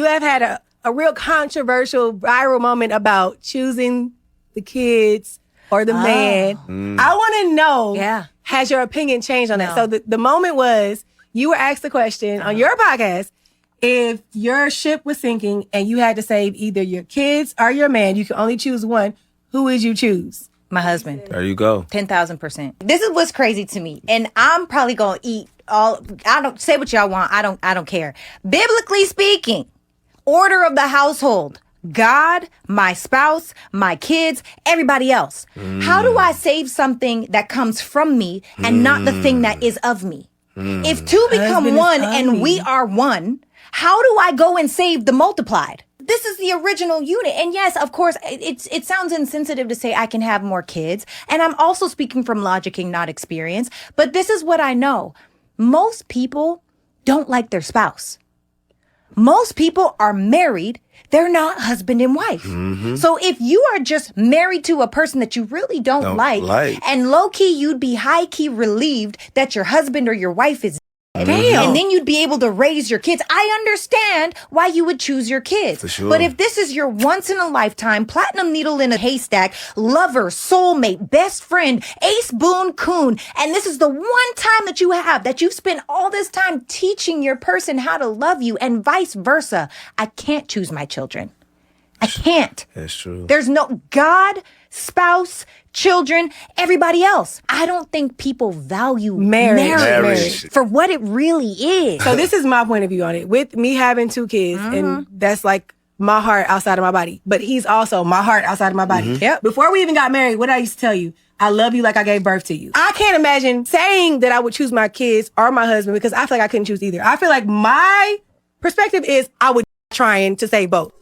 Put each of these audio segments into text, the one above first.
you have had a real controversial viral moment about choosing the kids or the man. I want to know, has your opinion changed on that? So the moment was, you were asked the question on your podcast, if your ship was sinking and you had to save either your kids or your man, you could only choose one, who would you choose? My husband. There you go. 10,000%. This is what's crazy to me. And I'm probably going to eat all, I don't say what y'all want. I don't care. Biblically speaking, order of the household, God, my spouse, my kids, everybody else. How do I save something that comes from me and not the thing that is of me? If two become one and we are one, how do I go and save the multiplied? This is the original unit. And yes, of course, it sounds insensitive to say I can have more kids. And I'm also speaking from logicking, not experience. But this is what I know. Most people don't like their spouse. Most people are married. They're not husband and wife. So if you are just married to a person that you really don't like, and low key, you'd be high key relieved that your husband or your wife is dead. And then you'd be able to raise your kids. I understand why you would choose your kids. For sure. But if this is your once in a lifetime, platinum needle in a haystack, lover, soulmate, best friend, ace boon coon, and this is the one time that you have, that you've spent all this time teaching your person how to love you and vice versa, I can't choose my children. I can't. That's true. There's no God, spouse, children, everybody else. I don't think people value marriage for what it really is. So this is my point of view on it. With me having two kids, and that's like my heart outside of my body, but he's also my heart outside of my body. Yep. Before we even got married, what I used to tell you, I love you like I gave birth to you. I can't imagine saying that I would choose my kids or my husband because I feel like I couldn't choose either. I feel like my perspective is I would trying to save both.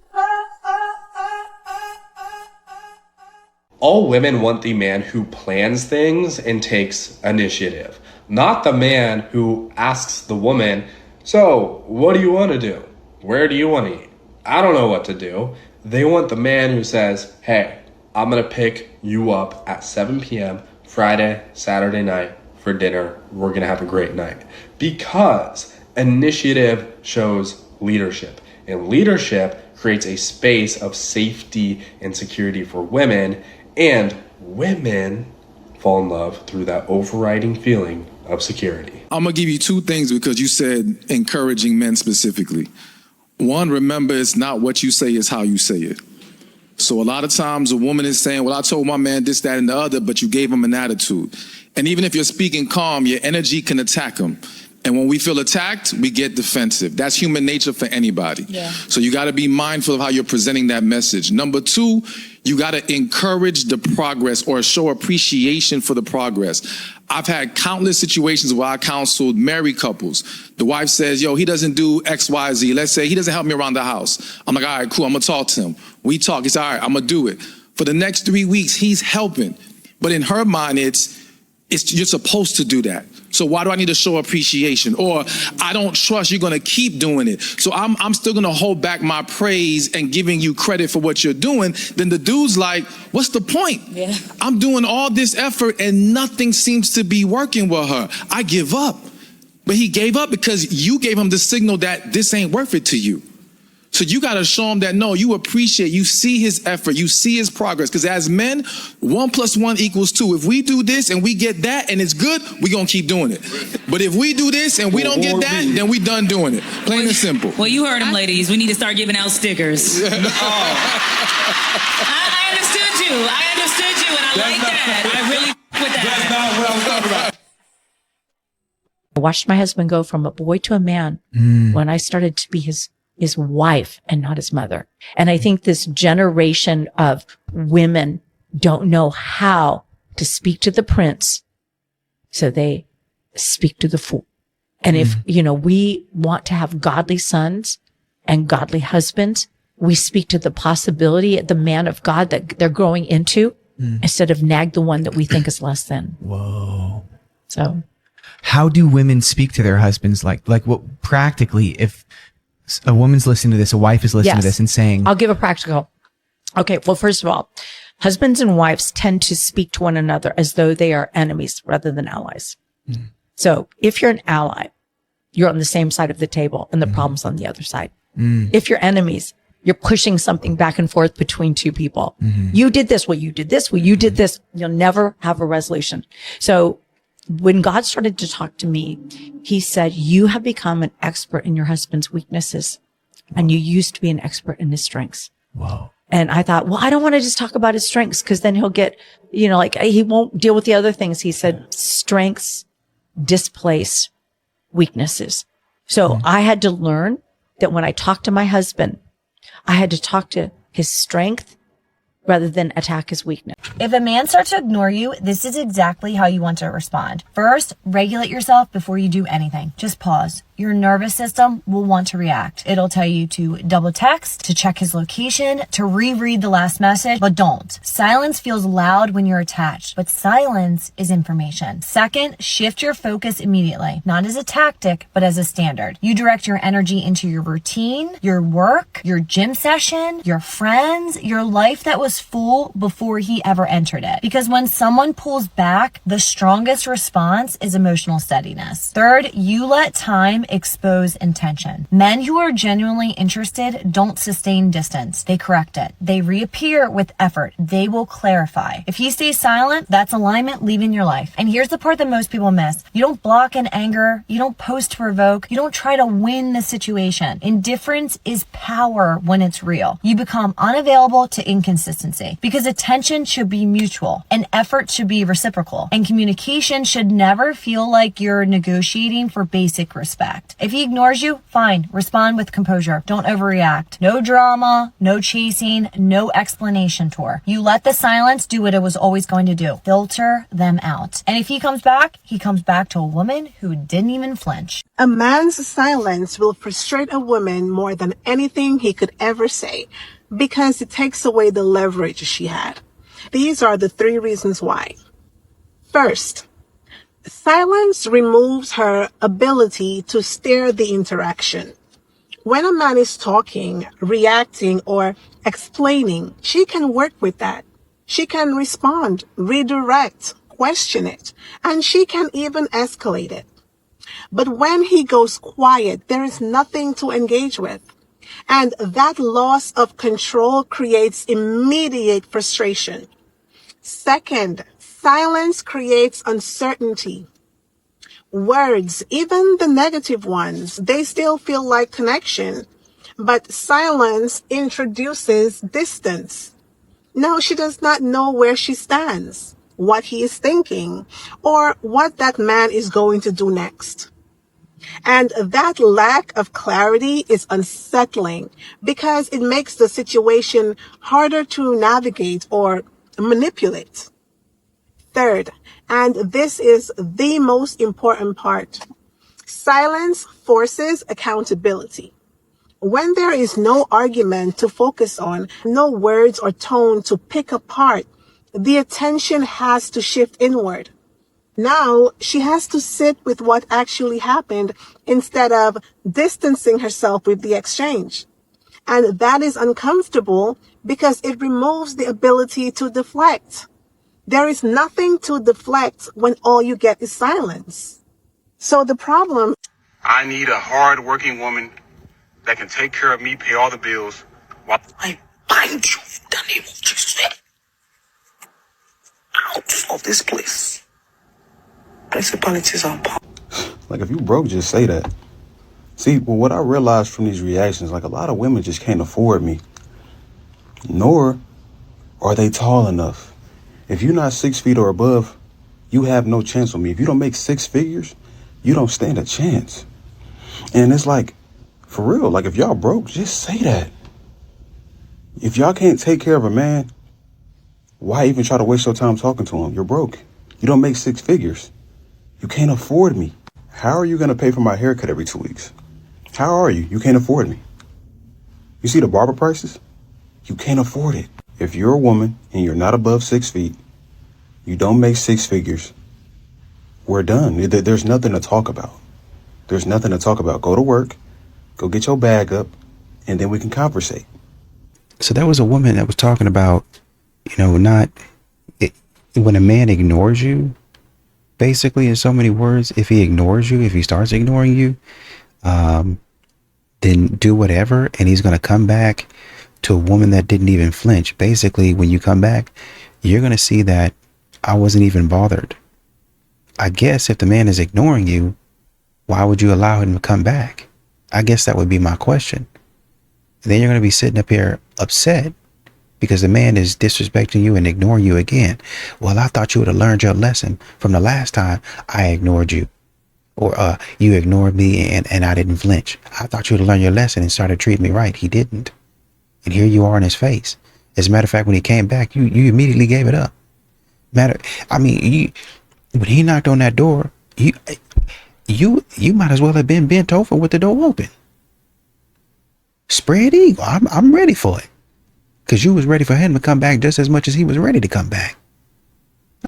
All women want the man who plans things and takes initiative, not the man who asks the woman, so what do you want to do? Where do you want to eat? I don't know what to do. They want the man who says, hey, I'm going to pick you up at 7 p.m. Friday, Saturday night for dinner. We're going to have a great night. Because initiative shows leadership, and leadership creates a space of safety and security for women. And women fall in love through that overriding feeling of security. I'm going to give you two things because you said encouraging men specifically. One, remember, it's not what you say, it's how you say it. So a lot of times a woman is saying, well, I told my man this, that, and the other, but you gave him an attitude. And even if you're speaking calm, your energy can attack him. And when we feel attacked, we get defensive. That's human nature for anybody. Yeah. So you got to be mindful of how you're presenting that message. Number two, you got to encourage the progress or show appreciation for the progress. I've had countless situations where I counseled married couples. The wife says, yo, he doesn't do X, Y, Z. Let's say he doesn't help me around the house. I'm like, all right, cool. I'm going to talk to him. We talk. He said, all right, I'm going to do it. For the next 3 weeks, he's helping. But in her mind, it's you're supposed to do that. So why do I need to show appreciation? Or I don't trust you're going to keep doing it. So I'm still going to hold back my praise and giving you credit for what you're doing. Then the dude's like, what's the point? Yeah. I'm doing all this effort and nothing seems to be working with her. I give up. But he gave up because you gave him the signal that this ain't worth it to you. So you got to show him that, no, you appreciate, you see his effort, you see his progress. Because as men, 1 + 1 = 2. If we do this and we get that and it's good, we're going to keep doing it. But if we do this and we don't get that, then we done doing it. Plain and simple. Well, you heard him, ladies. We need to start giving out stickers. I understood you. And I like that. I really with that. That's not what I was talking about. I watched my husband go from a boy to a man when I started to be his wife and not his mother. And I think this generation of women don't know how to speak to the prince, so they speak to the fool. And if, we want to have godly sons and godly husbands, we speak to the possibility of the man of God that they're growing into instead of nag the one that we think is less than. Whoa. So how do women speak to their husbands? Like what practically, if a woman's listening to this, a wife is listening to this and saying, I'll give a practical. Okay. Well, first of all, husbands and wives tend to speak to one another as though they are enemies rather than allies. So if you're an ally, you're on the same side of the table and the problem's on the other side. If you're enemies, you're pushing something back and forth between two people. You did this. Well, you did this. Well, you did this. You'll never have a resolution. So when God started to talk to me, he said, you have become an expert in your husband's weaknesses, and you used to be an expert in his strengths. Whoa. And I thought, well, I don't want to just talk about his strengths, because then he'll get, like he won't deal with the other things. He said strengths displace weaknesses. So I had to learn that when I talk to my husband, I had to talk to his strength rather than attack his weakness. If a man starts to ignore you, this is exactly how you want to respond. First, regulate yourself before you do anything. Just pause. Your nervous system will want to react. It'll tell you to double text, to check his location, to reread the last message, but don't. Silence feels loud when you're attached, but silence is information. Second, shift your focus immediately, not as a tactic, but as a standard. You direct your energy into your routine, your work, your gym session, your friends, your life that was full before he ever entered it. Because when someone pulls back, the strongest response is emotional steadiness. Third, you let time expose intention. Men who are genuinely interested don't sustain distance. They correct it. They reappear with effort. They will clarify. If he stays silent, that's alignment leaving your life. And here's the part that most people miss. You don't block in anger. You don't post to provoke. You don't try to win the situation. Indifference is power when it's real. You become unavailable to inconsistency, because attention should be mutual and effort should be reciprocal, and communication should never feel like you're negotiating for basic respect. If he ignores you, fine. Respond with composure. Don't overreact. No drama, no chasing, no explanation tour. You let the silence do what it was always going to do. Filter them out. And if he comes back to a woman who didn't even flinch. A man's silence will frustrate a woman more than anything he could ever say, because it takes away the leverage she had. These are the 3 reasons why. First, silence removes her ability to steer the interaction. When a man is talking, reacting, or explaining, she can work with that. She can respond, redirect, question it, and she can even escalate it. But when he goes quiet, there is nothing to engage with. And that loss of control creates immediate frustration. Second, silence creates uncertainty. Words, even the negative ones, they still feel like connection, but silence introduces distance. Now she does not know where she stands, what he is thinking, or what that man is going to do next. And that lack of clarity is unsettling, because it makes the situation harder to navigate or manipulate. Third, and this is the most important part, silence forces accountability. When there is no argument to focus on, no words or tone to pick apart, the attention has to shift inward. Now she has to sit with what actually happened instead of distancing herself with the exchange. And that is uncomfortable because it removes the ability to deflect. There is nothing to deflect when all you get is silence. So the problem... I need a hard-working woman that can take care of me, pay all the bills. While I bind you in the name of Jesus. Out of this place. Principalities are power. Like, if you broke, just say that. See, well, what I realized from these reactions, like, a lot of women just can't afford me. Nor are they tall enough. If you're not 6 feet or above, you have no chance with me. If you don't make 6 figures, you don't stand a chance. And it's like, for real, like, if y'all broke, just say that. If y'all can't take care of a man, why even try to waste your time talking to him? You're broke. You don't make 6 figures. You can't afford me. How are you going to pay for my haircut every 2 weeks? How are you? You can't afford me. You see the barber prices? You can't afford it. If you're a woman and you're not above 6 feet, you don't make 6 figures, we're done. There's nothing to talk about. There's nothing to talk about. Go to work, go get your bag up, and then we can conversate. So that was a woman that was talking about, when a man ignores you, basically, in so many words, if he ignores you, if he starts ignoring you, then do whatever, and he's going to come back to a woman that didn't even flinch. Basically, when you come back, you're going to see that I wasn't even bothered. I guess if the man is ignoring you, why would you allow him to come back? I guess that would be my question. And then you're going to be sitting up here upset because the man is disrespecting you and ignoring you again. Well, I thought you would have learned your lesson from the last time I ignored you. Or you ignored me and I didn't flinch. I thought you would have learned your lesson and started treating me right. He didn't. And here you are in his face. As a matter of fact, when he came back, you immediately gave it up. When he knocked on that door, you might as well have been bent over with the door open. Spread eagle. I'm ready for it. Because you was ready for him to come back just as much as he was ready to come back.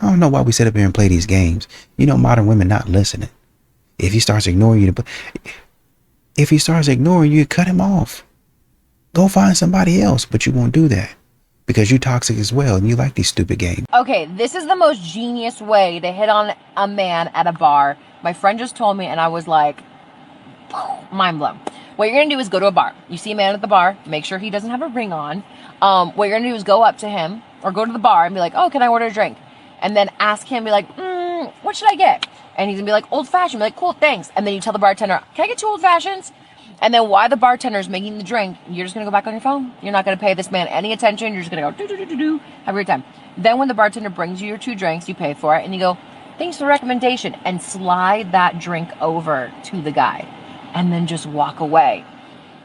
I don't know why we sit up here and play these games. You know, modern women not listening. If he starts ignoring you, cut him off. Go find somebody else, but you won't do that because you're toxic as well and you like these stupid games. Okay, this is the most genius way to hit on a man at a bar. My friend just told me and I was like, mind blown. What you're going to do is go to a bar. You see a man at the bar, make sure he doesn't have a ring on. What you're going to do is go up to him or go to the bar and be like, oh, can I order a drink? And then ask him, be like, what should I get? And he's gonna be like, old fashioned. Be like, cool, thanks. And then you tell the bartender, can I get 2 old fashions? And then while the bartender's making the drink, you're just gonna go back on your phone. You're not gonna pay this man any attention. You're just gonna go do, have a great time. Then when the bartender brings you your 2 drinks, you pay for it and you go, thanks for the recommendation, and slide that drink over to the guy and then just walk away.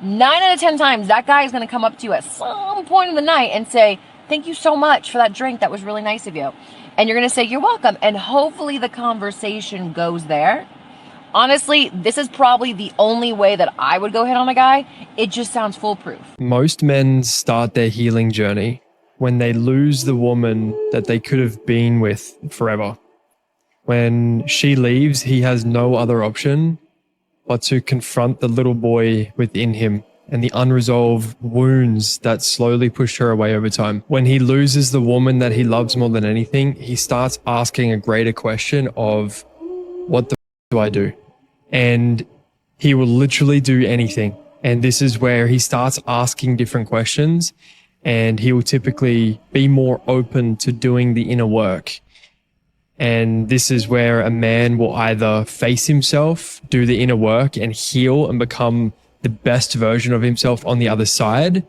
9 out of 10 times, that guy is gonna come up to you at some point in the night and say, thank you so much for that drink. That was really nice of you. And you're going to say, you're welcome. And hopefully the conversation goes there. Honestly, this is probably the only way that I would go hit on a guy. It just sounds foolproof. Most men start their healing journey when they lose the woman that they could have been with forever. When she leaves, he has no other option but to confront the little boy within him and the unresolved wounds that slowly push her away over time. When he loses the woman that he loves more than anything, he starts asking a greater question of, what the do I do? And he will literally do anything. And this is where he starts asking different questions, and he will typically be more open to doing the inner work. And this is where a man will either face himself, do the inner work and heal and become the best version of himself on the other side,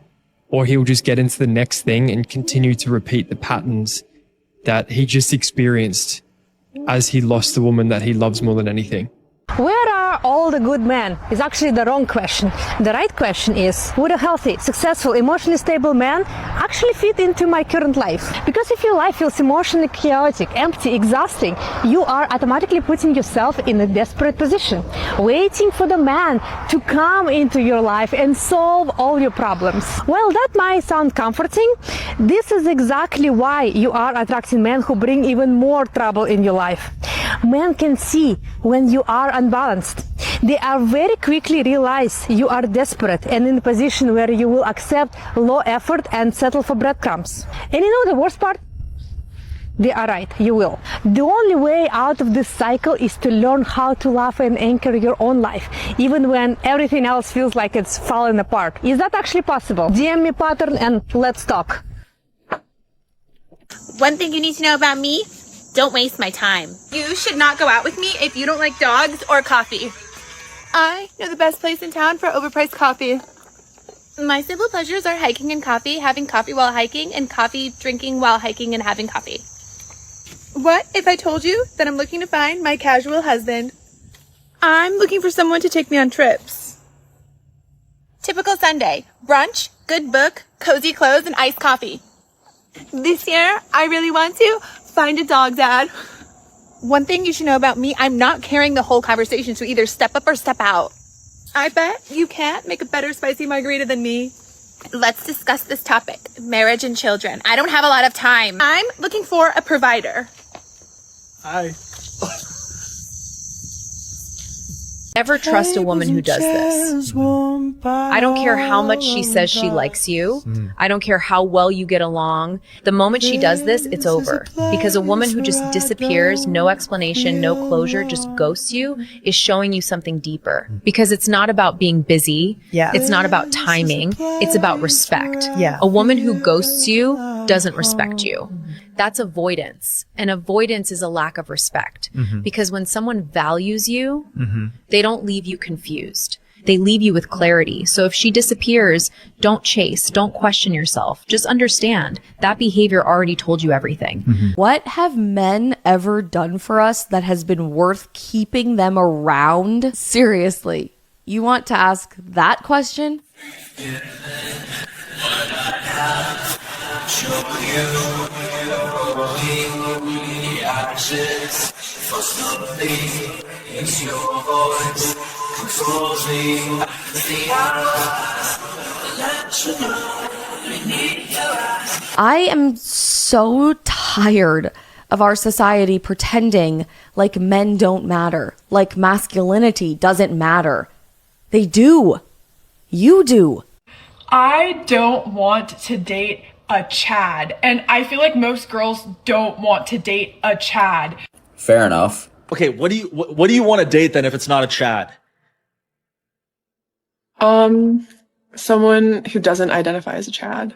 or he'll just get into the next thing and continue to repeat the patterns that he just experienced as he lost the woman that he loves more than anything. Where are all the good men? Is actually the wrong question. The right question is, would a healthy, successful, emotionally stable man actually fit into my current life? Because if your life feels emotionally chaotic, empty, exhausting, you are automatically putting yourself in a desperate position, waiting for the man to come into your life and solve all your problems. Well, that might sound comforting. This is exactly why you are attracting men who bring even more trouble in your life. Men can see when you are unbalanced. They are very quickly realize you are desperate and in a position where you will accept low effort and settle for breadcrumbs. And you know the worst part? They are right, you will. The only way out of this cycle is to learn how to love and anchor your own life, even when everything else feels like it's falling apart. Is that actually possible? DM me pattern and let's talk. One thing you need to know about me, don't waste my time. You should not go out with me if you don't like dogs or coffee. I know the best place in town for overpriced coffee. My simple pleasures are hiking and coffee, having coffee while hiking, and coffee drinking while hiking and having coffee. What if I told you that I'm looking to find my casual husband? I'm looking for someone to take me on trips. Typical Sunday, brunch, good book, cozy clothes, and iced coffee. This year, I really want to find a dog dad. One thing you should know about me, I'm not carrying the whole conversation, so either step up or step out. I bet you can't make a better spicy margarita than me. Let's discuss this topic, marriage and children. I don't have a lot of time. I'm looking for a provider. Hi. Never trust a woman who does this. I don't care how much she says she likes you. I don't care how well you get along. The moment she does this, it's over. Because a woman who just disappears, no explanation, no closure, just ghosts you, is showing you something deeper. Because it's not about being busy. Yeah. It's not about timing. It's about respect. Yeah. A woman who ghosts you doesn't respect you. That's avoidance. And avoidance is a lack of respect. Because when someone values you, they don't leave you confused. They leave you with clarity. So if she disappears, don't chase, don't question yourself. Just understand that behavior already told you everything. What have men ever done for us that has been worth keeping them around? Seriously, you want to ask that question? I am so tired of our society pretending like men don't matter, like masculinity doesn't matter. They do. You do. I don't want to date a Chad, and I feel like most girls don't want to date a Chad. Fair enough. Okay, what do you want to date then if it's not a Chad? Someone who doesn't identify as a Chad.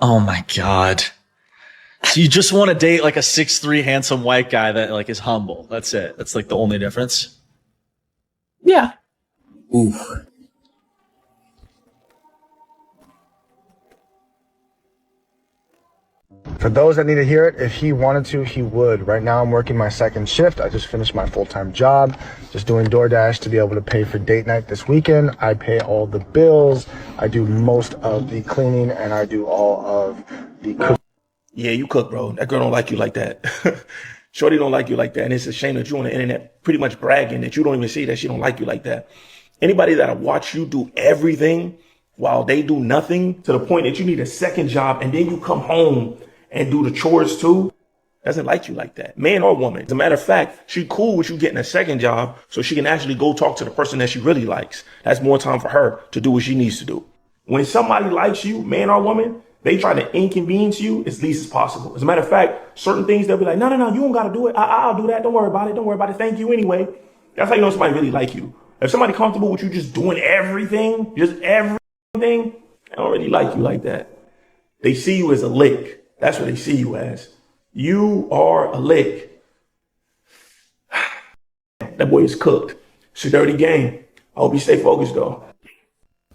Oh my God. So you just want to date like a 6'3" handsome white guy that like is humble. That's it. That's like the only difference. Yeah. Ooh. For those that need to hear it, if he wanted to, he would. Right now I'm working my second shift. I just finished my full-time job, just doing DoorDash to be able to pay for date night this weekend. I pay all the bills. I do most of the cleaning and I do all of the cooking. Yeah, you cook, bro. That girl don't like you like that. Shorty don't like you like that. And it's a shame that you're on the internet pretty much bragging that you don't even see that she don't like you like that. Anybody that'll watch you do everything while they do nothing to the point that you need a second job and then you come home and do the chores too, doesn't like you like that. Man or woman. As a matter of fact, she cool with you getting a second job so she can actually go talk to the person that she really likes. That's more time for her to do what she needs to do. When somebody likes you, man or woman, they try to inconvenience you as least as possible. As a matter of fact, certain things they'll be like, no, you don't got to do it. I'll do that. Don't worry about it. Thank you anyway. That's how you know somebody really like you. If somebody comfortable with you just doing everything, they don't really like you like that. They see you as a lick. That's what they see you as. You are a lick. That boy is cooked. It's a dirty game. I hope you stay focused though.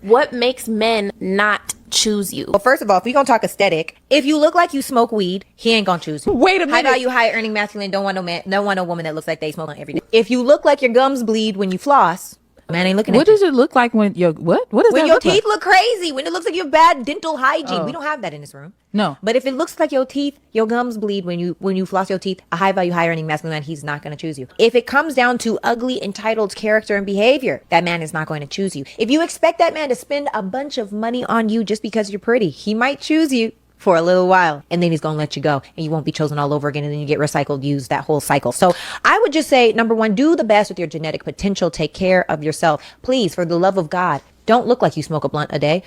What makes men not choose you? Well, first of all, if we gonna talk aesthetic, if you look like you smoke weed, he ain't gonna choose you. Wait a minute. High value, high earning masculine, don't want no man, don't want no woman that looks like they smoke every day. If you look like your gums bleed when you floss, man ain't looking at you. What does it look like when your what? What does when that your look teeth like? look crazy, when it looks like you have bad dental hygiene. Oh. We don't have that in this room. No. But if it looks like your teeth, your gums bleed when you floss your teeth, a high value, high earning masculine man, he's not going to choose you. If it comes down to ugly, entitled character and behavior, that man is not going to choose you. If you expect that man to spend a bunch of money on you just because you're pretty, he might choose you for a little while and then he's going to let you go and you won't be chosen all over again and then you get recycled, used, that whole cycle. So I would just say, number one, do the best with your genetic potential. Take care of yourself. Please, for the love of God, don't look like you smoke a blunt a day.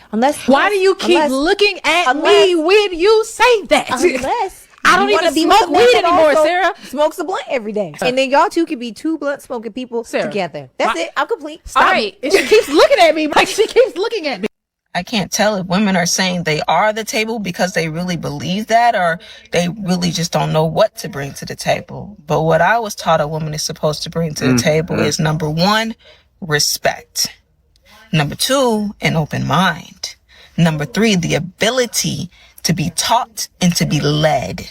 Why do you keep looking at me when you say that? Unless I don't even be smoke with a man weed that anymore, also Sarah. Smokes a blunt every day. And then y'all two could be two blunt smoking people together. That's it. I'm complete. All right. She keeps looking at me like she keeps looking at me. I can't tell if women are saying they are the table because they really believe that or they really just don't know what to bring to the table. But what I was taught a woman is supposed to bring to the table is number one, respect. Number two, an open mind. Number three, the ability to be taught and to be led.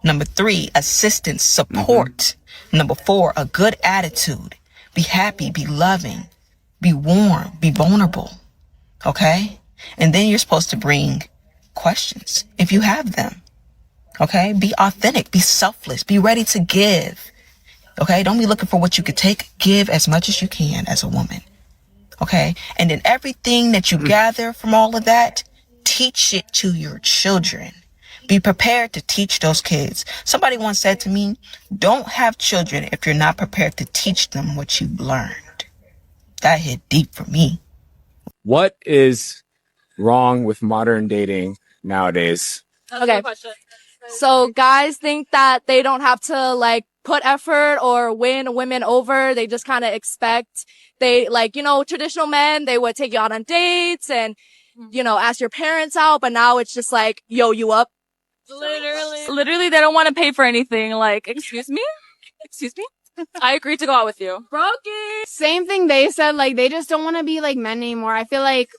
Number three, assistance, support. Number four, a good attitude. Be happy, be loving, be warm, be vulnerable. Okay? And then you're supposed to bring questions if you have them. Okay? Be authentic, be selfless, be ready to give. Okay? Don't be looking for what you could take. Give as much as you can as a woman. Okay? And then everything that you gather from all of that, teach it to your children. Be prepared to teach those kids. Somebody once said to me, don't have children if you're not prepared to teach them what you've learned. That hit deep for me. What is wrong with modern dating nowadays? Okay. So guys think that they don't have to like put effort or win women over. They just kind of expect traditional men, they would take you out on dates and, ask your parents out. But now it's just like, yo, you up? Literally, they don't want to pay for anything. Like, excuse me? I agreed to go out with you. Brokey. Same thing they said. Like, they just don't want to be like men anymore. I feel like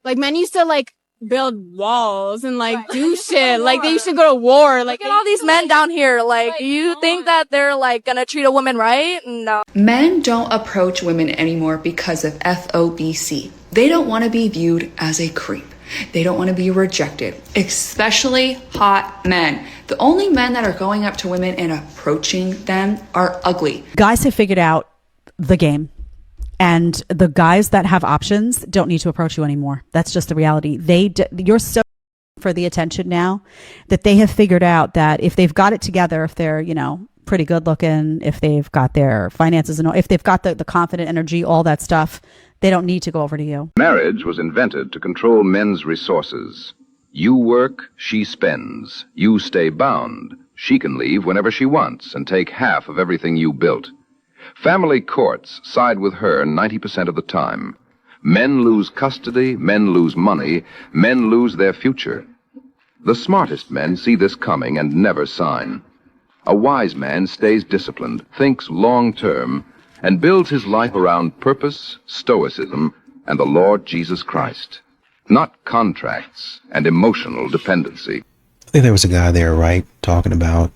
men used to like build walls and like do shit. Like they used to go to war. Like, look at all these men down here. Like, you think that they're like gonna treat a woman right? No. Men don't approach women anymore because of FOBC. They don't want to be viewed as a creep. They don't want to be rejected, especially hot men. The only men that are going up to women and approaching them are ugly. Guys have figured out the game. And the guys that have options don't need to approach you anymore. That's just the reality. You're so for the attention now that they have figured out that if they've got it together, if they're, pretty good looking, if they've got their finances and if they've got the confident energy, all that stuff, they don't need to go over to you. Marriage was invented to control men's resources. You work, she spends. You stay bound. She can leave whenever she wants and take half of everything you built. Family courts side with her 90% of the time. Men lose custody, men lose money, men lose their future. The smartest men see this coming and never sign. A wise man stays disciplined, thinks long-term, and builds his life around purpose, stoicism, and the Lord Jesus Christ. Not contracts and emotional dependency. I think there was a guy there, right, talking about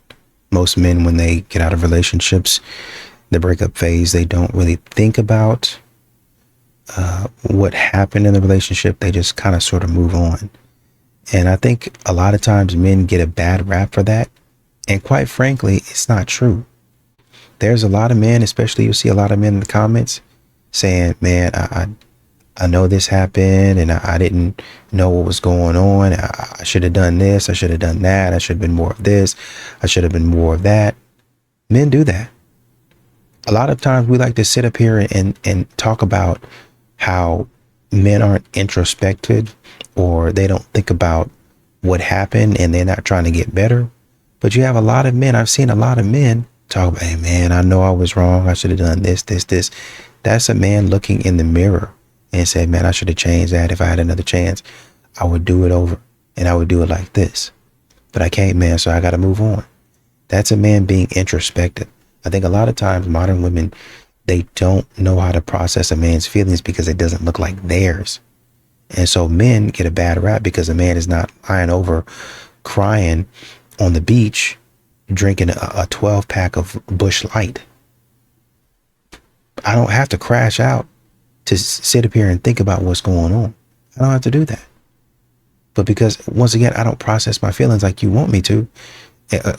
most men when they get out of relationships, the breakup phase, they don't really think about what happened in the relationship. They just kind of sort of move on. And I think a lot of times men get a bad rap for that. And quite frankly, it's not true. There's a lot of men, especially you'll see a lot of men in the comments saying, man, I know this happened and I didn't know what was going on. I should have done this. I should have done that. I should have been more of this. I should have been more of that. Men do that. A lot of times we like to sit up here and talk about how men aren't introspective or they don't think about what happened and they're not trying to get better. But you have a lot of men, I've seen a lot of men talk about, hey man, I know I was wrong. I should have done this. That's a man looking in the mirror and said, man, I should have changed that. If I had another chance, I would do it over and I would do it like this. But I can't, man, so I got to move on. That's a man being introspective. I think a lot of times modern women, they don't know how to process a man's feelings because it doesn't look like theirs. And so men get a bad rap because a man is not lying over crying on the beach, drinking a 12-pack of Busch Light. I don't have to crash out to sit up here and think about what's going on. I don't have to do that. But because, once again, I don't process my feelings like you want me to,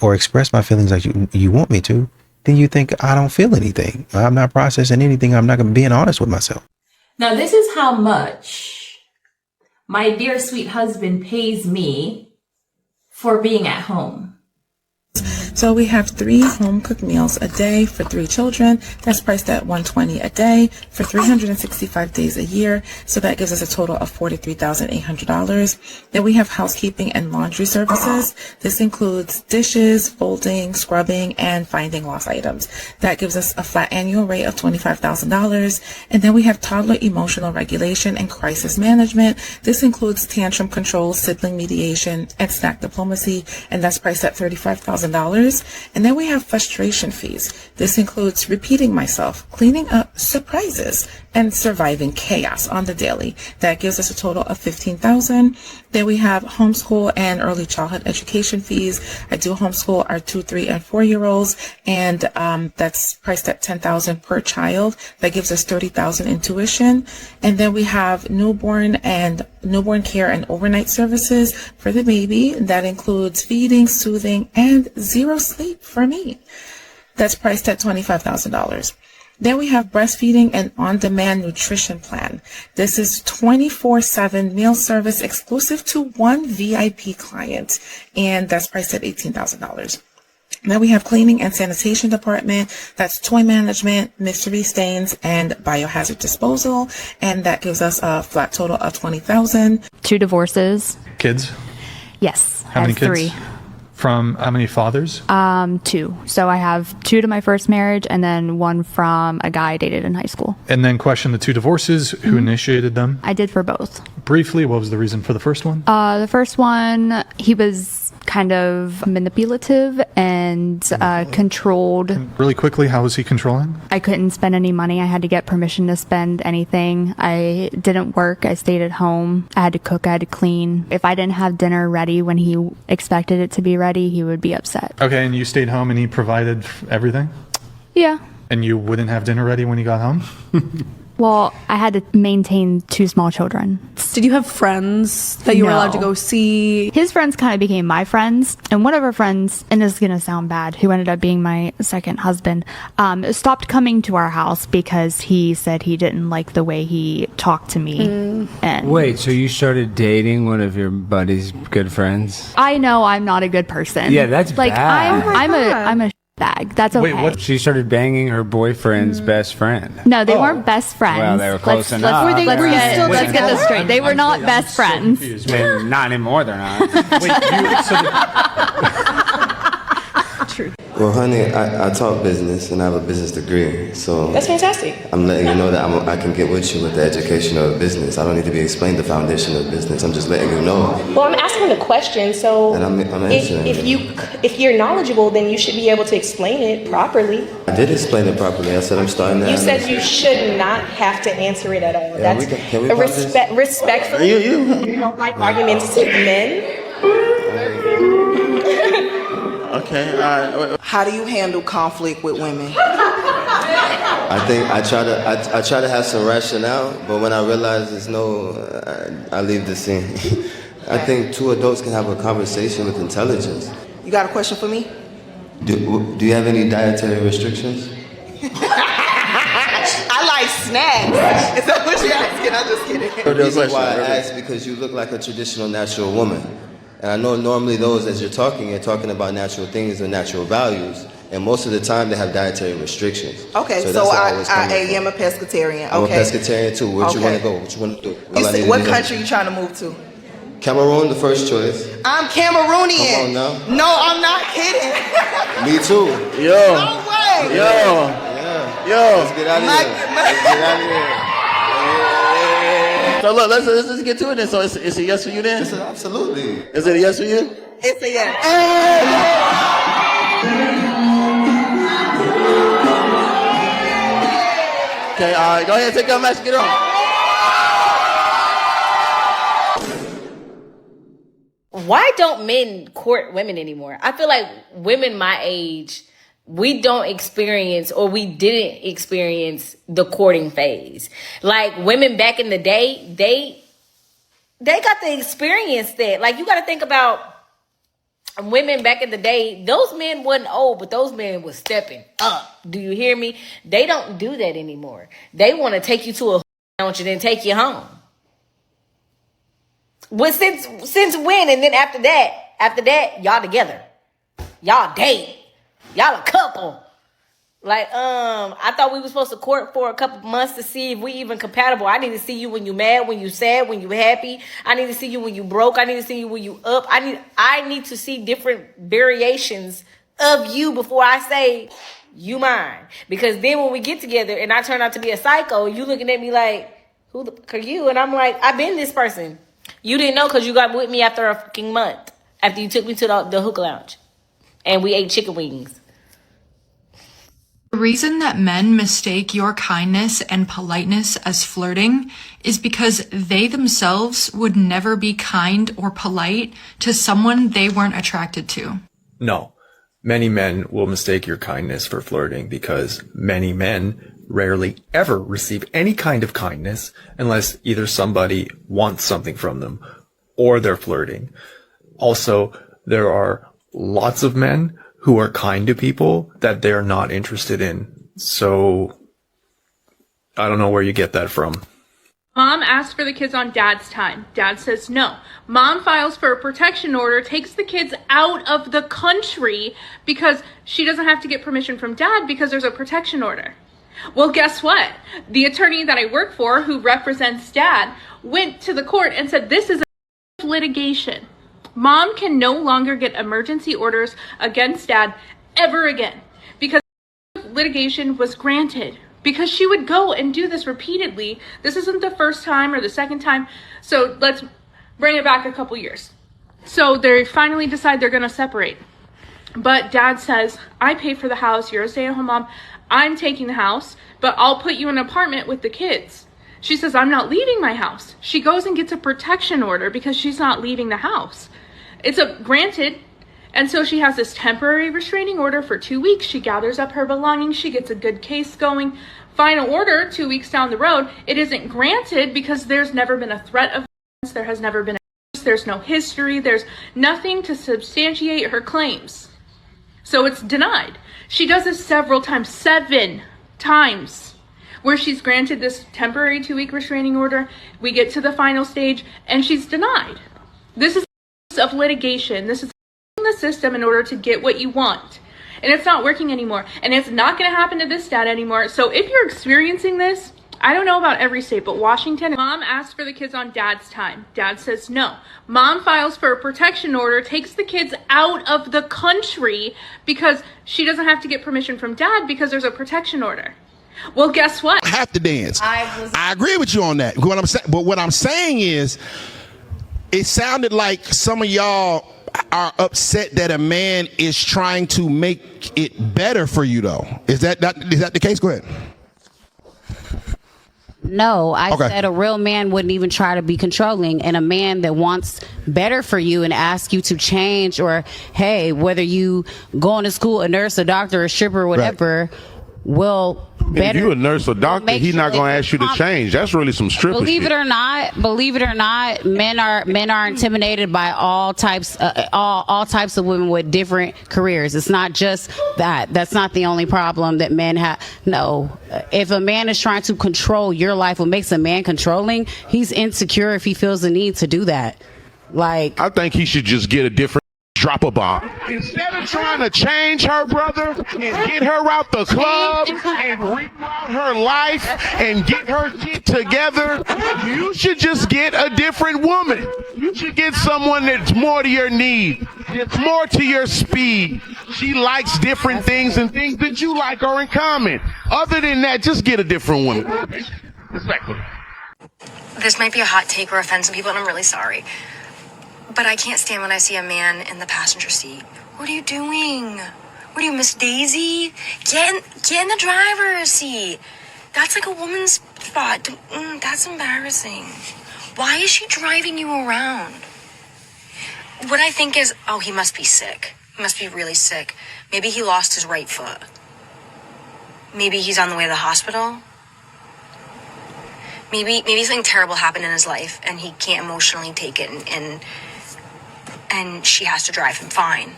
or express my feelings like you want me to, then you think I don't feel anything. I'm not processing anything. I'm not going to be honest with myself. Now, this is how much my dear sweet husband pays me for being at home. So we have 3 home-cooked meals a day for 3 children. That's priced at $120 a day for 365 days a year. So that gives us a total of $43,800. Then we have housekeeping and laundry services. This includes dishes, folding, scrubbing, and finding lost items. That gives us a flat annual rate of $25,000. And then we have toddler emotional regulation and crisis management. This includes tantrum control, sibling mediation, and snack diplomacy. And that's priced at $35,000. And then we have frustration fees. This includes repeating myself, cleaning up surprises, and surviving chaos on the daily. That gives us a total of $15,000. Then we have homeschool and early childhood education fees. I do homeschool our 2, 3, and 4-year-olds, and that's priced at $10,000 per child. That gives us $30,000 in tuition. And then we have newborn care and overnight services for the baby. That includes feeding, soothing, and 0 sleep for me. That's priced at $25,000. Then we have breastfeeding and on-demand nutrition plan. This is 24/7 meal service exclusive to one VIP client, and that's priced at $18,000. Then we have cleaning and sanitation department. That's toy management, mystery stains, and biohazard disposal, and that gives us a flat total of $20,000. 2 divorces. Kids? Yes, How I many have kids? 3. From how many fathers? 2. So I have 2 to my first marriage, and then 1 from a guy I dated in high school. And then question the 2 divorces. Who initiated them? I did for both. Briefly, what was the reason for the first one? The first one, he was kind of manipulative and controlled. Really quickly, how was he controlling? I couldn't spend any money. I had to get permission to spend anything. I didn't work. I stayed at home. I had to cook. I had to clean. If I didn't have dinner ready when he expected it to be ready, he would be upset. Okay, and you stayed home and he provided everything? Yeah. And you wouldn't have dinner ready when he got home? Well, I had to maintain 2 small children. Did you have friends that you were allowed to go see? His friends kind of became my friends. And one of our friends, and this is going to sound bad, who ended up being my second husband, stopped coming to our house because he said he didn't like the way he talked to me. And Wait, so you started dating one of your buddy's good friends? I know I'm not a good person. Yeah, that's like bad. I'm a bag. That's okay. Wait, what? She started banging her boyfriend's best friend. No, they weren't best friends. Well, they were close enough. Let's get this straight. They were not best friends. Not anymore, they're not. Well, honey, I talk business and I have a business degree, so That's fantastic. I'm letting you know that I can get with you with the education of business. I don't need to be explained the foundation of business. I'm just letting you know. Well, I'm asking the question, so And I'm answering if you're knowledgeable, then you should be able to explain it properly. I did explain it properly. I said I'm starting to You analyze. said you should not have to answer it at all. Yeah, That's can we pause this? respectfully. You. don't like argumentative men. Okay, all right. How do you handle conflict with women? I think I try to have some rationale, but when I realize there's no, I leave the scene. I think 2 adults can have a conversation with intelligence. You got a question for me? Do you have any dietary restrictions? I like snacks. Is that what you're asking? I'm just kidding. The reason why I ask because you look like a traditional natural woman. And I know normally those, as you're talking about natural things and natural values. And most of the time they have dietary restrictions. Okay, so that's where I was coming I am a pescatarian. I'm Okay. a pescatarian too. Where you want to go? What you want to do? All I need What to do- country you trying to move to? Cameroon, the first choice. I'm Cameroonian. Come on now. No, I'm not kidding. Me too. No way. Yo. Let's get out of here. Let's get out of here. So look, let's just get to it then. So it's a yes for you then? Absolutely. Is it a yes for you? It's a yes. Okay, all right, go ahead, take your mask, get on. Why don't men court women anymore? I feel like women my age, we don't experience, or we didn't experience, the courting phase. Like women back in the day, they got to experience that. Like you got to think about women back in the day. Those men wasn't old, but those men was stepping up. Do you hear me? They don't do that anymore. They want to take you to a lounge and then take you home. Well, since when? And then after that, y'all together. Y'all date. Y'all a couple. Like, I thought we were supposed to court for a couple months to see if we even compatible. I need to see you when you mad, when you sad, when you happy. I need to see you when you broke. I need to see you when you up. I need to see different variations of you before I say you mine. Because then when we get together and I turn out to be a psycho, you looking at me like, who the fuck are you? And I'm like, I've been this person. You didn't know because you got with me after a fucking month. After you took me to the hookah lounge. And we ate chicken wings. The reason that men mistake your kindness and politeness as flirting is because they themselves would never be kind or polite to someone they weren't attracted to. No. Many men will mistake your kindness for flirting because many men rarely ever receive any kind of kindness unless either somebody wants something from them or they're flirting. Also, there are lots of men who are kind to people that they're not interested in. So I don't know where you get that from. Mom asks for the kids on dad's time. Dad says no. Mom files for a protection order, takes the kids out of the country because she doesn't have to get permission from dad because there's a protection order. Well, guess what? The attorney that I work for, who represents dad, went to the court and said this is a litigation. Mom can no longer get emergency orders against dad ever again because litigation was granted. Because she would go and do this repeatedly. This isn't the first time or the second time. So let's bring it back a couple years. So they finally decide they're going to separate. But dad says, I pay for the house. You're a stay-at-home mom. I'm taking the house, but I'll put you in an apartment with the kids. She says, I'm not leaving my house. She goes and gets a protection order because she's not leaving the house. It's granted. And so she has this temporary restraining order for 2 weeks. She gathers up her belongings. She gets a good case going. Final order 2 weeks down the road. It isn't granted because there's never been a threat of violence. There has never been there's no history. There's nothing to substantiate her claims. So it's denied. She does this several times, 7 times, where she's granted this temporary 2-week restraining order. We get to the final stage and she's denied. This is of litigation. This is the system in order to get what you want, and it's not working anymore, and it's not going to happen to this dad anymore. So if you're experiencing this, I don't know about every state, but Washington, mom asks for the kids on dad's time. Dad says no. Mom files for a protection order, takes the kids out of the country because she doesn't have to get permission from dad because there's a protection order. Well, guess what? I have to dance. I agree with you on that. What I'm saying is, it sounded like some of y'all are upset that a man is trying to make it better for you, though. Is that the case? Go ahead. No, I said a real man wouldn't even try to be controlling, and a man that wants better for you and asks you to change, or hey, whether you going to school, a nurse, a doctor, a stripper, or whatever, will better. If you a nurse or doctor, he's not going to ask you to change. That's really some stripper Believe shit. it or not, men are intimidated by all types of women with different careers. It's not just that. That's not the only problem that men have. No, if a man is trying to control your life, what makes a man controlling, he's insecure if he feels the need to do that. Like, I think he should just get a different drop a bomb. Instead of trying to change her, brother, and get her out the club and reroute her life and get her shit together, you should just get a different woman. You should get someone that's more to your need, that's more to your speed. She likes different things, and things that you like are in common. Other than that, just get a different woman. Respectfully. This might be a hot take or offend some people, and I'm really sorry. But I can't stand when I see a man in the passenger seat. What are you doing? What are you, Miss Daisy? Get in the driver's seat. That's like a woman's spot. That's embarrassing. Why is she driving you around? What I think is, oh, he must be sick. He must be really sick. Maybe he lost his right foot. Maybe he's on the way to the hospital. Maybe something terrible happened in his life and he can't emotionally take it, and she has to drive him. Fine.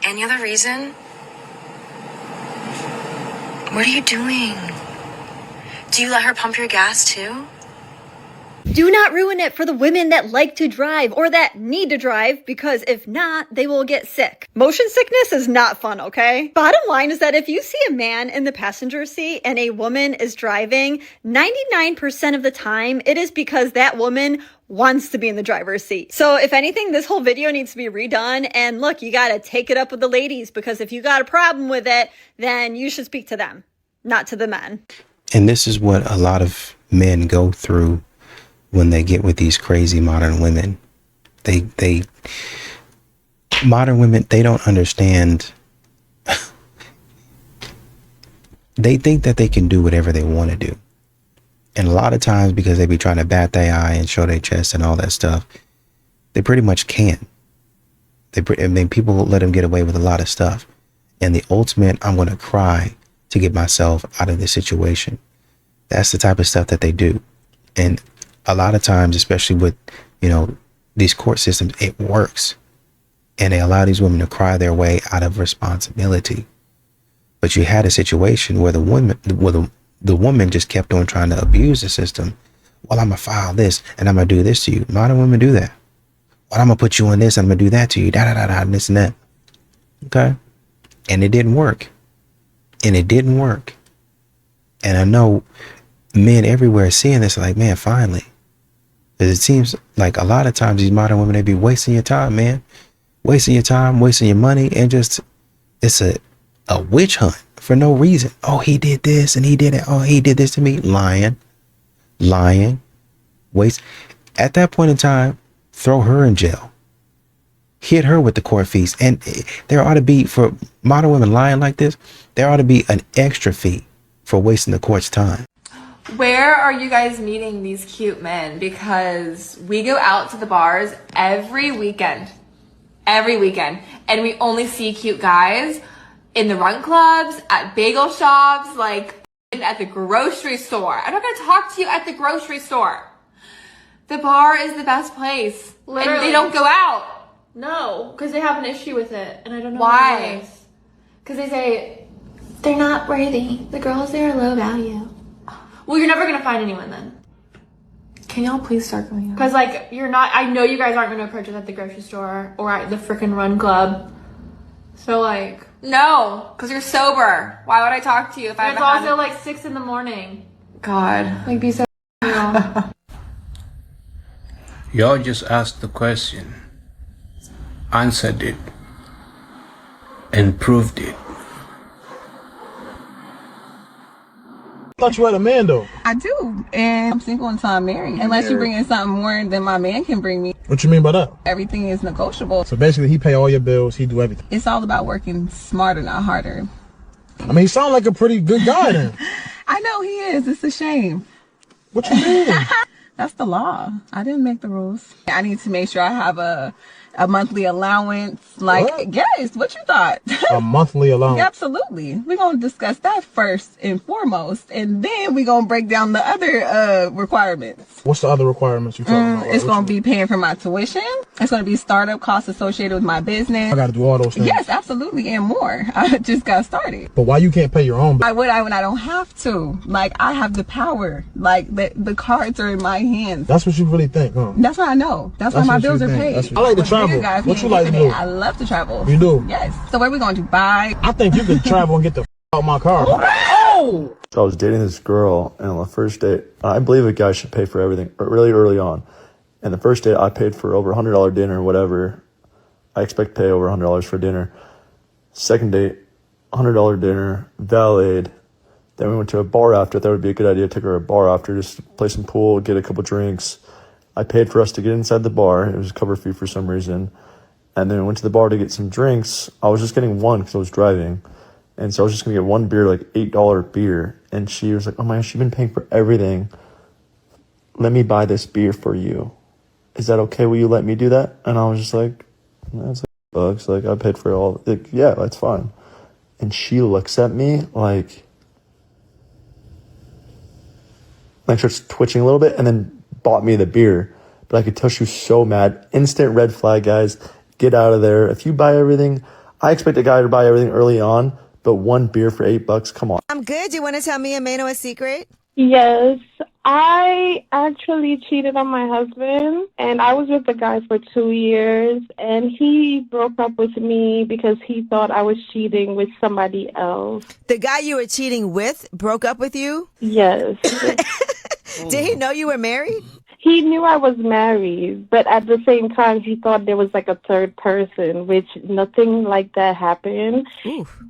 Any other reason? What are you doing? Do you let her pump your gas too? Do not ruin it for the women that like to drive or that need to drive, because if not, they will get sick. Motion sickness is not fun, okay? Bottom line is that if you see a man in the passenger seat and a woman is driving, 99% of the time, it is because that woman wants to be in the driver's seat. So if anything, this whole video needs to be redone. And look, you got to take it up with the ladies, because if you got a problem with it, then you should speak to them, not to the men. And this is what a lot of men go through when they get with these crazy modern women. Modern women, they don't understand. They think that they can do whatever they want to do. And a lot of times, because they be trying to bat their eye and show their chest and all that stuff, they pretty much can't. People let them get away with a lot of stuff. And the ultimate, I'm going to cry to get myself out of this situation. That's the type of stuff that they do. And a lot of times, especially with, these court systems, it works. And they allow these women to cry their way out of responsibility. But you had a situation where the the woman just kept on trying to abuse the system. Well, I'm going to file this and I'm going to do this to you. Modern women do that. Well, I'm going to put you on this. I'm going to do that to you. And this and that. Okay. And it didn't work. And I know men everywhere seeing this like, man, finally. Because it seems like a lot of times these modern women, they be wasting your time, man. Wasting your time, wasting your money. And just, it's a witch hunt for no reason. Oh, he did this and he did it. Oh, he did this to me. Lying. Waste. At that point in time, throw her in jail. Hit her with the court fees. And there ought to be, for modern women lying like this, there ought to be an extra fee for wasting the court's time. Where are you guys meeting these cute men? Because we go out to the bars every weekend, and we only see cute guys in the run clubs, at bagel shops, like at the grocery store. I'm not gonna talk to you at the grocery store. The bar is the best place. Literally. And they don't go out. No, because they have an issue with it, and I don't know Why? Because they say they're not worthy. The girls there are low value. Well, you're never gonna find anyone then. Can y'all please start going out? Because like you're not. I know you guys aren't gonna approach us at the grocery store or at the frickin' run club. So like, no, because you're sober. Why would I talk to you if I it's haven't also like 6 a.m. God, Like be so. Y'all just asked the question, answered it, and proved it. I thought you had a man though. I do, and I'm single until I'm married. Unless you bring in something more than my man can bring me. What you mean by that? Everything is negotiable. So basically, he pay all your bills. He do everything. It's all about working smarter, not harder. I mean, he sounds like a pretty good guy then. I know he is. It's a shame. What you mean? That's the law. I didn't make the rules. I need to make sure I have a monthly allowance. Like, What? yes, what you thought? A monthly allowance. Yeah, absolutely. We're going to discuss that first and foremost, and then we're going to break down the other requirements. What's the other requirements you talking about? It's going to be paying for my tuition. It's going to be startup costs associated with my business. I got to do all those things. Yes, absolutely, and more. I just got started. But why you can't pay your own? Why would I when I don't have to? Like, I have the power. Like, the cards are in my hands. That's what you really think, huh? That's what I know. That's why my what you bills are think. paid. That's what- I like to With travel. bigger guys, What we you ain't like to giving do? it. I love to travel. You do? Yes. So where we going to Dubai? I think you could travel and get the out my car. Oh! So I was dating this girl, and on the first date, I believe a guy should pay for everything really early on. And the first date, I paid for over $100 dinner, whatever. I expect to pay over $100 for dinner. Second date, $100 dinner, valeted. Then we went to a bar after. That would be a good idea to take her to a bar after, just to play some pool, get a couple drinks. I paid for us to get inside the bar. It was a cover fee for some reason. And then I went to the bar to get some drinks. I was just getting one because I was driving. And so I was just going to get one beer, like $8 beer. And she was like, oh my gosh, you've been paying for everything. Let me buy this beer for you. Is that okay? Will you let me do that? And I was just like, that's like $8. Like, I paid for it all. Like, yeah, that's fine. And she looks at me like starts twitching a little bit and then bought me the beer. But I could tell she was so mad. Instant red flag, guys. Get out of there. If you buy everything, I expect a guy to buy everything early on, but one beer for $8, come on. I'm good. You want to tell me and Mano a secret? Yes, I actually cheated on my husband, and I was with the guy for 2 years, and he broke up with me because he thought I was cheating with somebody else. The guy you were cheating with broke up with you? Yes. Did he know you were married? He knew I was married, but at the same time, he thought there was like a third person, which nothing like that happened.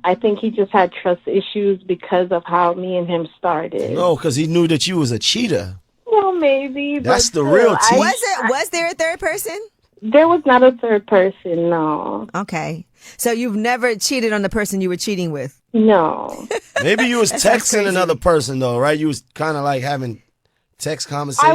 I think he just had trust issues because of how me and him started. No, because he knew that you was a cheater. Well, maybe. That's but the real still, tea. Was there a third person? There was not a third person, no. Okay. So you've never cheated on the person you were cheating with? No. Maybe you was That sounds texting crazy. another person, though, right? You was kind of like having text conversation. I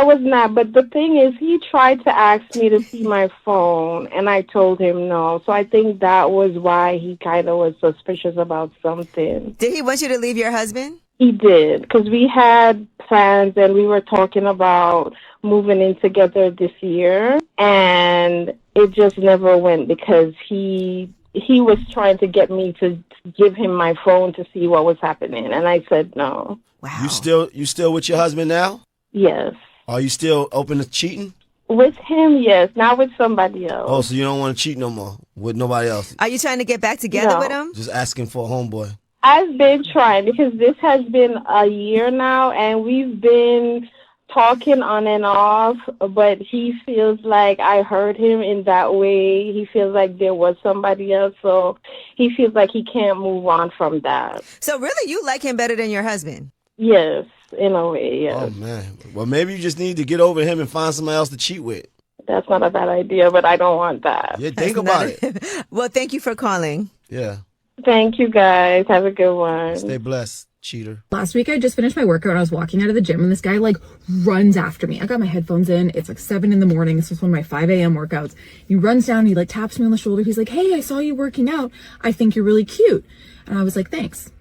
was not. But the thing is, he tried to ask me to see my phone, and I told him no. So I think that was why he kind of was suspicious about something. Did he want you to leave your husband? He did, because we had plans, and we were talking about moving in together this year, and it just never went because he he was trying to get me to give him my phone to see what was happening, and I said no. Wow. You still with your husband now? Yes. Are you still open to cheating? With him, yes. Not with somebody else. Oh, so you don't want to cheat no more with nobody else? Are you trying to get back together with him? Just asking for a homeboy. I've been trying because this has been a year now, and we've been talking on and off, but he feels like I hurt him in that way. He feels like there was somebody else, so he feels like he can't move on from that. So really, you like him better than your husband? Yes, in a way, yes. Oh, man. Well, maybe you just need to get over him and find somebody else to cheat with. That's not a bad idea, but I don't want that. Yeah, think about it. Well, thank you for calling. Yeah. Thank you, guys. Have a good one. Stay blessed, cheater. Last week, I just finished my workout and I was walking out of the gym and this guy like runs after me. I got my headphones in. It's like 7 a.m. This was one of my 5 a.m. workouts. He runs down, he like taps me on the shoulder. He's like, "Hey, I saw you working out. I think you're really cute." And I was like, "Thanks."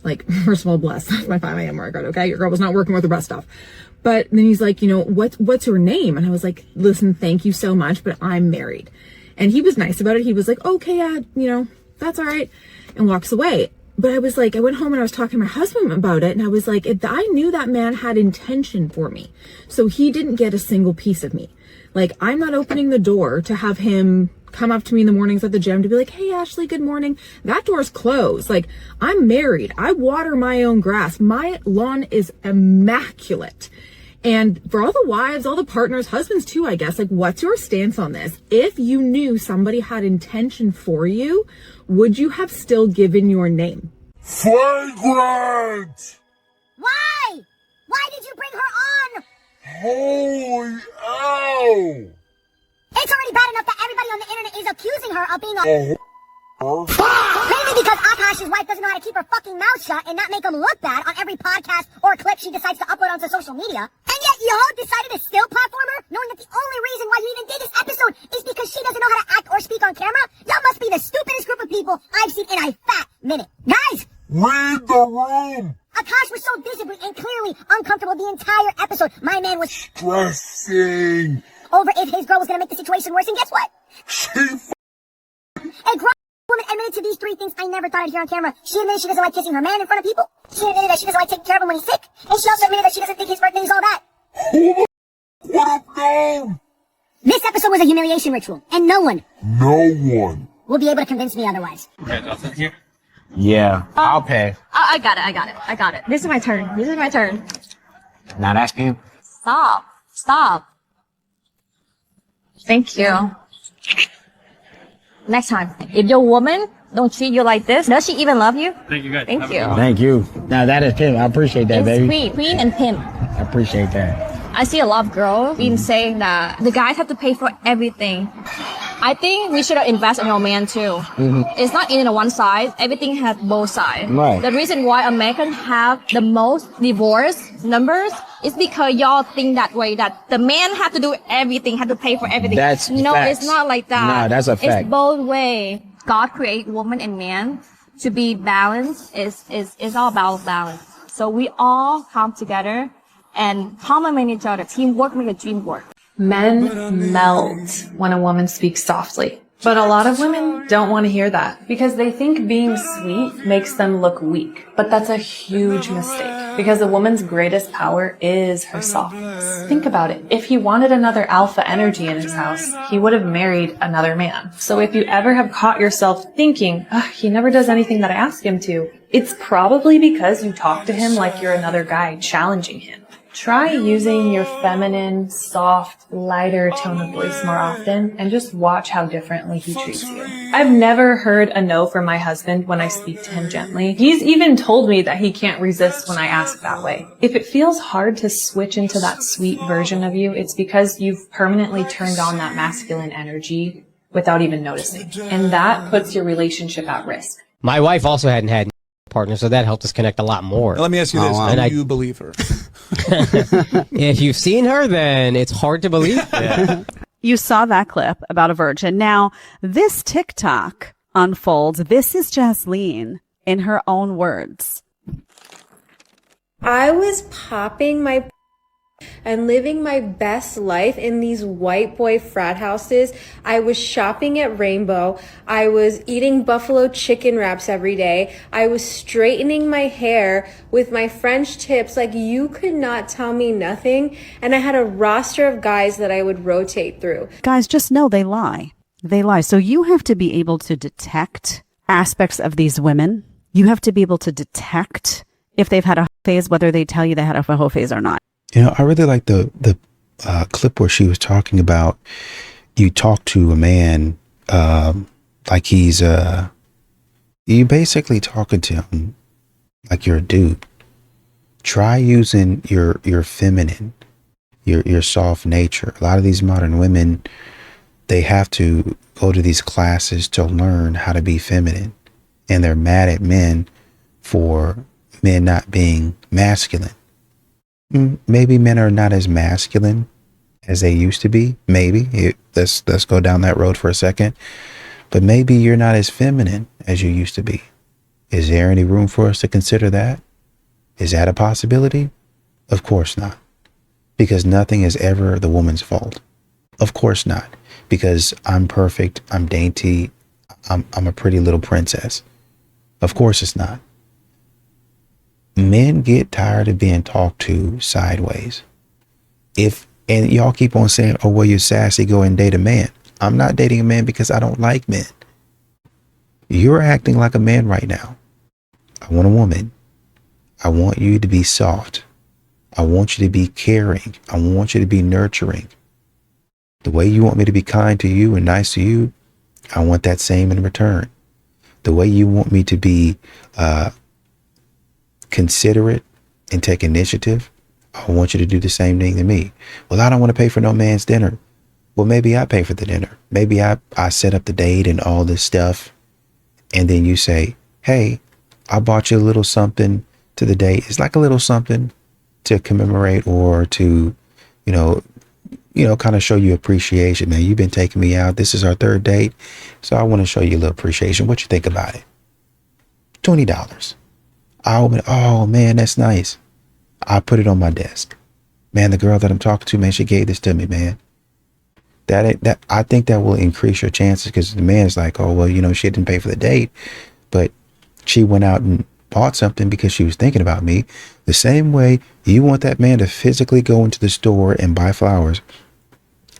Like, first of all, bless. That's my 5 a.m. workout, okay? Your girl was not working with the rest stuff. But then he's like, what's her name? And I was like, "Listen, thank you so much, but I'm married." And he was nice about it. He was like, "Okay, yeah, that's all right," and walks away. But I was like, I went home and I was talking to my husband about it. And I was like, I knew that man had intention for me. So he didn't get a single piece of me. Like, I'm not opening the door to have him come up to me in the mornings at the gym to be like, "Hey, Ashley, good morning." That door's closed. Like, I'm married. I water my own grass. My lawn is immaculate. And for all the wives, all the partners, husbands too, I guess, like, what's your stance on this? If you knew somebody had intention for you, would you have still given your name? Flagrant! Why? Why did you bring her on? Holy ow! It's already bad enough that everybody on the internet is accusing her of being a mainly because Akash's wife doesn't know how to keep her fucking mouth shut and not make him look bad on every podcast or clip she decides to upload onto social media. And yet y'all decided to still platform her, knowing that the only reason why you even did this episode is because she doesn't know how to act or speak on camera? Y'all must be the stupidest group of people I've seen in a fat minute. Guys! Read the room! Akash was so visibly and clearly uncomfortable the entire episode. My man was stressing over if his girl was gonna make the situation worse, and guess what? A grown woman admitted to these 3 things I never thought I'd hear on camera. She admitted she doesn't like kissing her man in front of people. She admitted that she doesn't like taking care of him when he's sick. And she also admitted that she doesn't think his birthday is all that. This episode was a humiliation ritual, and no one will be able to convince me otherwise. Yeah, I'll pay. I got it. This is my turn. Not asking you. Stop. Thank you. Next time, if your woman don't treat you like this, does she even love you? Thank you guys. Thank you. Thank you. Now that is pimp. I appreciate that, baby. Queen and pimp. I appreciate that. I see a lot of girls even saying that the guys have to pay for everything. I think we should invest in our man too. Mm-hmm. It's not in one side. Everything has both sides. Right. The reason why Americans have the most divorce numbers is because y'all think that way, that the man have to do everything, have to pay for everything. No, facts. it's not like that. No, that's a fact. It's both way. God create woman and man to be balanced. Is all about balance. So we all come together and complement each other. Teamwork make a dream work. Men melt when a woman speaks softly. But a lot of women don't want to hear that because they think being sweet makes them look weak. But that's a huge mistake because a woman's greatest power is her softness. Think about it. If he wanted another alpha energy in his house, he would have married another man. So if you ever have caught yourself thinking, he never does anything that I ask him to, it's probably because you talk to him like you're another guy challenging him. Try using your feminine, soft, lighter tone of voice more often and just watch how differently he treats you. I've never heard a no from my husband when I speak to him gently. He's even told me that he can't resist when I ask that way. If it feels hard to switch into that sweet version of you, it's because you've permanently turned on that masculine energy without even noticing. And that puts your relationship at risk. My wife also hadn't had partner, so that helped us connect a lot more. Let me ask you this. Do you believe her? If you've seen her, then it's hard to believe. Yeah. You saw that clip about a virgin. Now, this TikTok unfolds. This is Jasleen in her own words. I was popping my and living my best life in these white boy frat houses. I was shopping at Rainbow. I was eating buffalo chicken wraps every day. I was straightening my hair with my French tips. Like, you could not tell me nothing. And I had a roster of guys that I would rotate through. Guys, just know they lie. They lie. So you have to be able to detect aspects of these women. You have to be able to detect if they've had a phase, whether they tell you they had a whole phase or not. You know, I really like the clip where she was talking about you talk to a man like he's you basically talking to him like you're a dude. Try using your feminine, your soft nature. A lot of these modern women, they have to go to these classes to learn how to be feminine, and they're mad at men for men not being masculine. Maybe men are not as masculine as they used to be. Maybe let's go down that road for a second. But maybe you're not as feminine as you used to be. Is there any room for us to consider that? Is that a possibility? Of course not. Because nothing is ever the woman's fault. Of course not. Because I'm perfect, I'm dainty, I'm a pretty little princess. Of course it's not. Men get tired of being talked to sideways. And y'all keep on saying, oh, well, you're sassy, go and date a man. I'm not dating a man because I don't like men. You're acting like a man right now. I want a woman. I want you to be soft. I want you to be caring. I want you to be nurturing. The way you want me to be kind to you and nice to you, I want that same in return. The way you want me to be considerate and take initiative, I want you to do the same thing to me. Well, I don't want to pay for no man's dinner. Well, maybe I pay for the dinner. Maybe I set up the date and all this stuff. And then you say, hey, I bought you a little something to the date. It's like a little something to commemorate or to, kind of show you appreciation. Man, you've been taking me out. This is our third date. So I want to show you a little appreciation. What you think about it? $20. I open it. Oh man, that's nice. I put it on my desk. Man, the girl that I'm talking to, man, she gave this to me, man. That I think that will increase your chances, because the man is like, oh, well, she didn't pay for the date, but she went out and bought something because she was thinking about me. The same way you want that man to physically go into the store and buy flowers,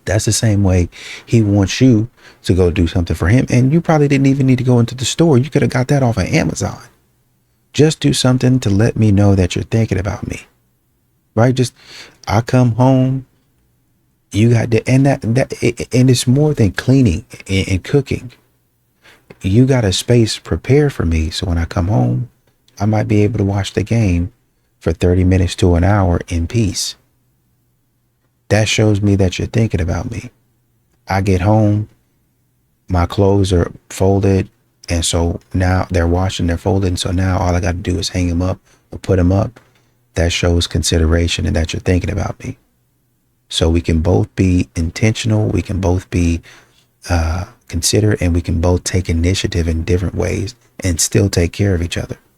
that's the same way he wants you to go do something for him. And you probably didn't even need to go into the store. You could have got that off of Amazon. Just do something to let me know that you're thinking about me, right? Just, I come home, you got to, and it's more than cleaning and cooking. You got a space prepared for me. So when I come home, I might be able to watch the game for 30 minutes to an hour in peace. That shows me that you're thinking about me. I get home, my clothes are folded, and so now they're washed and they're folded, and so now all I got to do is hang them up or put them up. That shows consideration and that you're thinking about me. So we can both be intentional, we can both be considerate, and we can both take initiative in different ways and still take care of each other.